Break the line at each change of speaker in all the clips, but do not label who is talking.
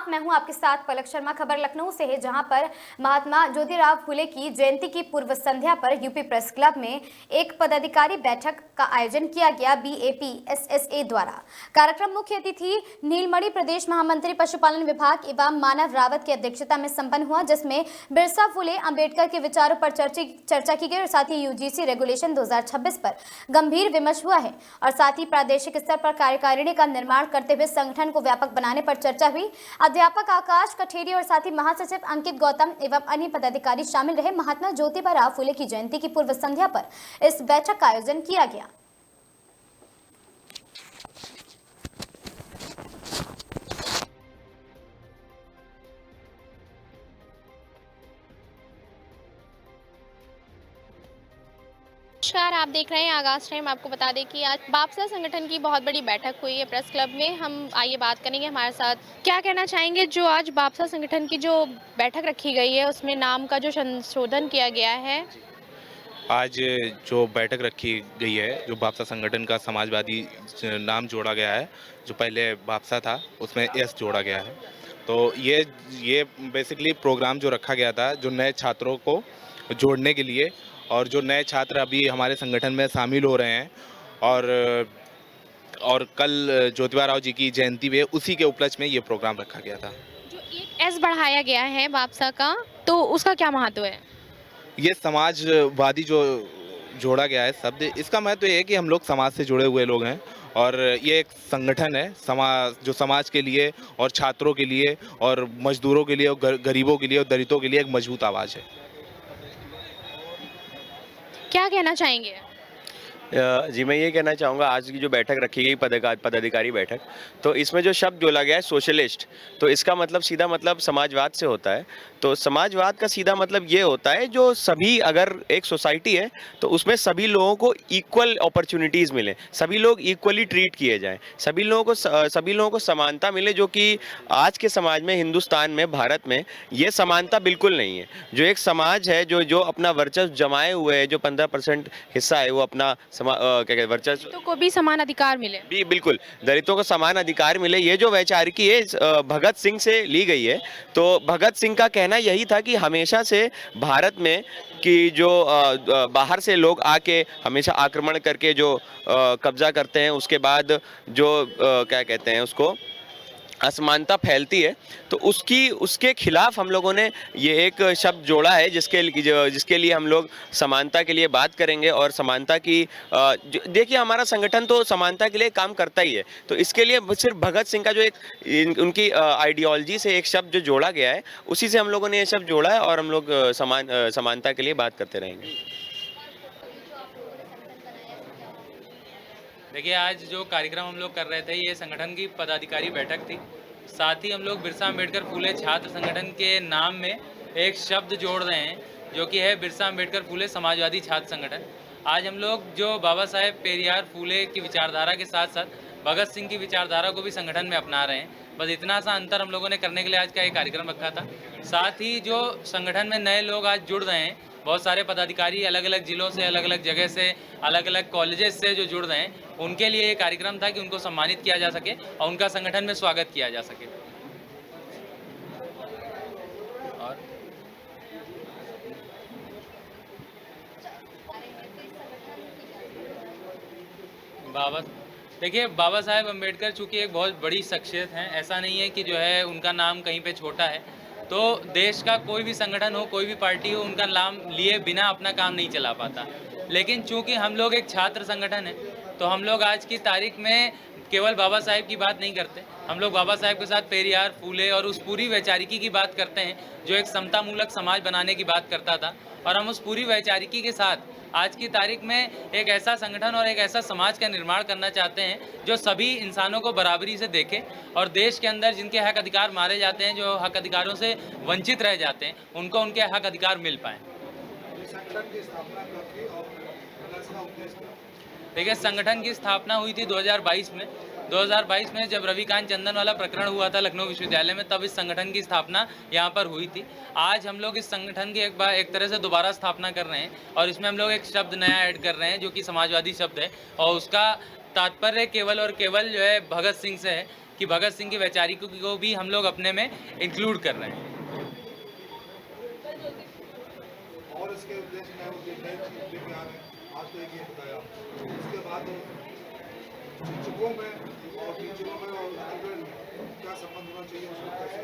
आदाब, मैं हूं आपके साथ पलक शर्मा। खबर लखनऊ से है, जहां पर महात्मा ज्योतिराव फुले की जयंती की पूर्व संध्या पर यूपी प्रेस क्लब में एक पदाधिकारी बैठक का आयोजन किया गया BAPSSA द्वारा। कार्यक्रम मुख्य अतिथि नीलमणि प्रदेश महामंत्री पशुपालन विभाग एवं मानव रावत की अध्यक्षता में संपन्न हुआ, जिसमें बिरसा फुले अंबेडकर के विचारों पर चर्चा की गई और साथ ही UGC रेगुलेशन 2026 पर गंभीर विमर्श हुआ है और साथ ही प्रादेशिक स्तर पर कार्यकारिणी का निर्माण करते हुए संगठन को व्यापक बनाने पर चर्चा हुई। अध्यापक आकाश कठेरी और साथ ही महासचिव अंकित गौतम एवं अन्य पदाधिकारी शामिल रहे। महात्मा ज्योतिबा फुले की जयंती की पूर्व संध्या पर इस बैठक का आयोजन किया गया।
नमस्कार, आप देख रहे हैं आगाज टाइम। आपको बता दें कि आज बापसा संगठन की बहुत बड़ी बैठक हुई है प्रेस क्लब में। हम आइए बात करेंगे, हमारे साथ क्या कहना चाहेंगे। जो आज बापसा संगठन की जो बैठक रखी गई है उसमें नाम का जो संशोधन किया गया है।
आज जो बैठक रखी गई है, जो बापसा संगठन का समाजवादी नाम जोड़ा गया है, जो पहले बापसा था उसमें एस जोड़ा गया है। तो ये बेसिकली प्रोग्राम जो रखा गया था, जो नए छात्रों को जोड़ने के लिए, और जो नए छात्र अभी हमारे संगठन में शामिल हो रहे हैं और कल ज्योतिबा राव जी की जयंती भी है, उसी के उपलक्ष्य में ये प्रोग्राम रखा गया था।
जो एक एस बढ़ाया गया है बापसा का, तो उसका क्या महत्व है?
ये समाजवादी जो जोड़ा गया है शब्द, इसका महत्व ये है कि हम लोग समाज से जुड़े हुए लोग हैं और ये एक संगठन है जो समाज के लिए और छात्रों के लिए और मजदूरों के लिए और गरीबों के लिए और दलितों के लिए एक मजबूत आवाज़ है।
क्या कहना चाहेंगे?
जी, मैं ये कहना चाहूँगा, आज की जो बैठक रखी गई पदाधिकारी बैठक, तो इसमें जो शब्द बोला गया है सोशलिस्ट, तो इसका मतलब सीधा मतलब समाजवाद से होता है। तो समाजवाद का सीधा मतलब ये होता है जो सभी, अगर एक सोसाइटी है तो उसमें सभी लोगों को इक्वल अपॉर्चुनिटीज़ मिले, सभी लोग इक्वली ट्रीट किए जाएं, सभी लोगों को समानता मिले, जो कि आज के समाज में, हिंदुस्तान में, भारत में ये समानता बिल्कुल नहीं है। जो एक समाज है जो अपना वर्चस्व जमाए हुए है, जो 15% हिस्सा है वो अपना वर्चस्व,
तो को भी समान अधिकार मिले।
बिल्कुल, दलितों को समान अधिकार मिले, ये जो वैचारिकी है भगत सिंह से ली गई है। तो भगत सिंह का कहना यही था कि हमेशा से भारत में कि जो बाहर से लोग आके हमेशा आक्रमण करके जो कब्जा करते हैं, उसके बाद जो क्या कहते हैं उसको, असमानता फैलती है, तो उसके खिलाफ हम लोगों ने ये एक शब्द जोड़ा है, जिसके लिए हम लोग समानता के लिए बात करेंगे। और समानता की देखिए, हमारा संगठन तो समानता के लिए काम करता ही है, तो इसके लिए सिर्फ भगत सिंह का जो एक उनकी आइडियोलॉजी से एक शब्द जो जोड़ा गया है, उसी से हम लोगों ने ये शब्द जोड़ा है और हम लोग समानता के लिए बात करते रहेंगे।
देखिए, आज जो कार्यक्रम हम लोग कर रहे थे, ये संगठन की पदाधिकारी बैठक थी। साथ ही हम लोग बिरसा अम्बेडकर फुले छात्र संगठन के नाम में एक शब्द जोड़ रहे हैं, जो कि है बिरसा अम्बेडकर फुले समाजवादी छात्र संगठन। आज हम लोग जो बाबा साहेब पेरियार फुले की विचारधारा के साथ साथ भगत सिंह की विचारधारा को भी संगठन में अपना रहे हैं। बस इतना सा अंतर हम लोगों ने करने के लिए आज का एक कार्यक्रम रखा था। साथ ही जो संगठन में नए लोग आज जुड़ रहे हैं, बहुत सारे पदाधिकारी अलग अलग जिलों से, अलग अलग जगह से, अलग अलग कॉलेजेस से जो जुड़ रहे हैं, उनके लिए ये कार्यक्रम था कि उनको सम्मानित किया जा सके और उनका संगठन में स्वागत किया जा सके। और देखिए, बाबा साहेब अम्बेडकर चूँकि एक बहुत बड़ी शख्सियत हैं, ऐसा नहीं है कि जो है उनका नाम कहीं पे छोटा है। तो देश का कोई भी संगठन हो, कोई भी पार्टी हो, उनका नाम लिए बिना अपना काम नहीं चला पाता। लेकिन चूंकि हम लोग एक छात्र संगठन है, तो हम लोग आज की तारीख में केवल बाबा साहेब की बात नहीं करते, हम लोग बाबा साहेब के साथ पेरियार फुले और उस पूरी वैचारिकी की बात करते हैं जो एक समतामूलक समाज बनाने की बात करता था। और हम उस पूरी वैचारिकी के साथ आज की तारीख में एक ऐसा संगठन और एक ऐसा समाज का निर्माण करना चाहते हैं जो सभी इंसानों को बराबरी से देखे और देश के अंदर जिनके हक अधिकार मारे जाते हैं, जो हक अधिकारों से वंचित रह जाते हैं, उनको उनके हक अधिकार मिल पाएँ। देखिए, संगठन की स्थापना हुई थी 2022 में। 2022 में जब रविकांत चंदन वाला प्रकरण हुआ था लखनऊ विश्वविद्यालय में, तब इस संगठन की स्थापना यहाँ पर हुई थी। आज हम लोग इस संगठन की एक तरह से दोबारा स्थापना कर रहे हैं और इसमें हम लोग एक शब्द नया ऐड कर रहे हैं जो कि समाजवादी शब्द है, और उसका तात्पर्य केवल और केवल जो है भगत सिंह से है कि भगत सिंह की वैचारिकों को भी हम लोग अपने में इंक्लूड कर रहे हैं।
और इसके उद्देश्य में वो नए चीज लेके आ रहे हैं। आज तो एक ये बताया, उसके बाद शिक्षकों में और टीचरों में और स्टूडेंट में क्या संबंध होना चाहिए, उसको कैसे?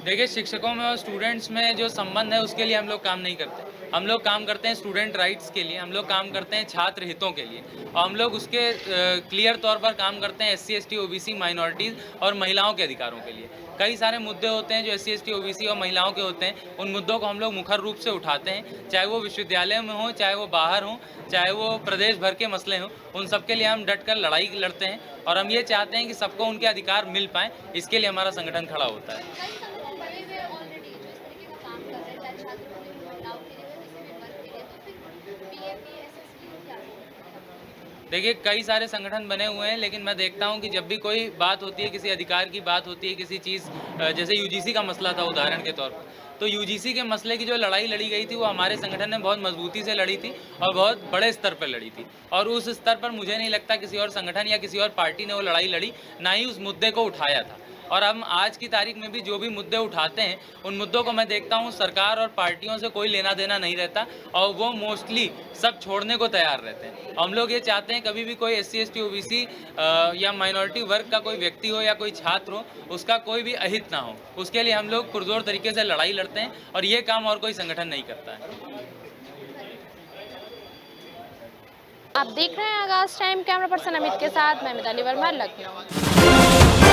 देखिए, शिक्षकों में और स्टूडेंट्स में जो संबंध है उसके लिए हम लोग काम नहीं करते। हम लोग काम करते हैं स्टूडेंट राइट्स के लिए, हम लोग काम करते हैं छात्र हितों के लिए, और हम लोग उसके क्लियर तौर पर काम करते हैं SC ST OBC माइनॉरिटीज़ और महिलाओं के अधिकारों के लिए। कई सारे मुद्दे होते हैं जो SC ST OBC और महिलाओं के होते हैं, उन मुद्दों को हम लोग मुखर रूप से उठाते हैं, चाहे वो विश्वविद्यालय में हो, चाहे वो बाहर हो, चाहे वो प्रदेश भर के मसले हों, उन सब के लिए हम डट कर लड़ाई लड़ते हैं और हम ये चाहते हैं कि सबको उनके अधिकार मिल पाएँ। इसके लिए हमारा संगठन खड़ा होता है। देखिए, कई सारे संगठन बने हुए हैं, लेकिन मैं देखता हूं कि जब भी कोई बात होती है, किसी अधिकार की बात होती है, किसी चीज़ जैसे UGC का मसला था उदाहरण के तौर पर, तो UGC के मसले की जो लड़ाई लड़ी गई थी वो हमारे संगठन ने बहुत मजबूती से लड़ी थी और बहुत बड़े स्तर पर लड़ी थी, और उस स्तर पर मुझे नहीं लगता किसी और संगठन या किसी और पार्टी ने वो लड़ाई लड़ी, ना ही उस मुद्दे को उठाया था। और हम आज की तारीख में भी जो भी मुद्दे उठाते हैं, उन मुद्दों को मैं देखता हूं सरकार और पार्टियों से कोई लेना देना नहीं रहता, और वो मोस्टली सब छोड़ने को तैयार रहते हैं। हम लोग ये चाहते हैं कभी भी कोई SC ST OBC या माइनॉरिटी वर्ग का कोई व्यक्ति हो या कोई छात्र हो, उसका कोई भी अहित ना हो, उसके लिए हम लोग पुरजोर तरीके से लड़ाई लड़ते हैं, और ये काम और कोई संगठन नहीं करता है।
आप देख रहे हैं आगाज टाइम, कैमरा पर्सन अमित के साथ मैं मिताली वर्मा, लखनऊ।